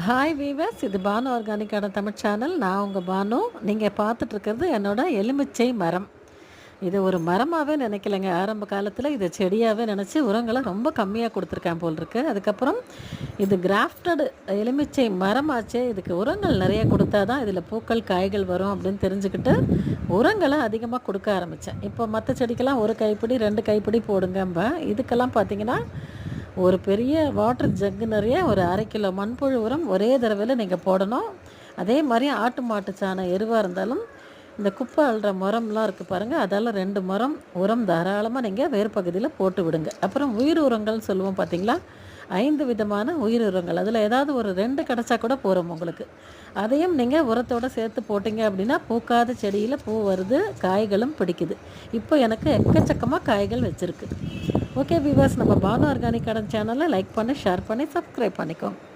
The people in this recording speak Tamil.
ஹாய் வீவர்ஸ், இது பானு ஆர்கானிக்கான தமிழ் சேனல். நான் உங்கள் பானு. நீங்கள் பார்த்துட்ருக்கிறது என்னோட எலுமிச்சை மரம். இது ஒரு மரமாகவே நினைக்கலைங்க. ஆரம்ப காலத்தில் இதை செடியாகவே நினச்சி உரங்களை ரொம்ப கம்மியாக கொடுத்துருக்கேன் போல் இருக்கு. அதுக்கப்புறம் இது கிராஃப்டடு எலுமிச்சை மரமாச்சே, இதுக்கு உரங்கள் நிறைய கொடுத்தா தான் இதில் பூக்கள் காய்கள் வரும் அப்படின்னு தெரிஞ்சுக்கிட்டு உரங்களை அதிகமாக கொடுக்க ஆரம்பித்தேன். இப்போ மற்ற செடிக்கெல்லாம் ஒரு கைப்பிடி 2 கைப்பிடி போடுங்கம்ப. இதுக்கெல்லாம் பார்த்திங்கன்னா ஒரு பெரிய வாட்டர் ஜக்கு நிறைய ஒரு 1/2 கிலோ மண்புழு உரம் ஒரே தடவையில் நீங்கள் போடணும். அதே மாதிரி ஆட்டு மாட்டு சாணம் எருவாக இருந்தாலும் இந்த குப்பை அள்ளுற மரம்லாம் இருக்குது பாருங்கள், அதால் 2 மரம் உரம் தாராளமாக நீங்கள் வேறு பகுதியில் போட்டு விடுங்க. அப்புறம் உயிர் உரங்கள் சொல்லுவோம் பார்த்தீங்களா, 5 விதமான உயிர் உரங்கள். அதில் ஏதாவது ஒரு 2 கிடச்சா கூட போகிறோம் உங்களுக்கு. அதையும் நீங்கள் உரத்தோடு சேர்த்து போட்டிங்க அப்படின்னா பூக்காத செடியில் பூ வருது, காய்களும் பிடிக்குது. இப்போ எனக்கு எக்கச்சக்கமாக காய்கள் வச்சுருக்கு. ஓகே வியூவர்ஸ், நம்ம பானு ஆர்கானிக் கார்டன் சேனலை லைக் பண்ணி, ஷேர் பண்ணி, சப்ஸ்கிரைப் பண்ணிக்கோங்க.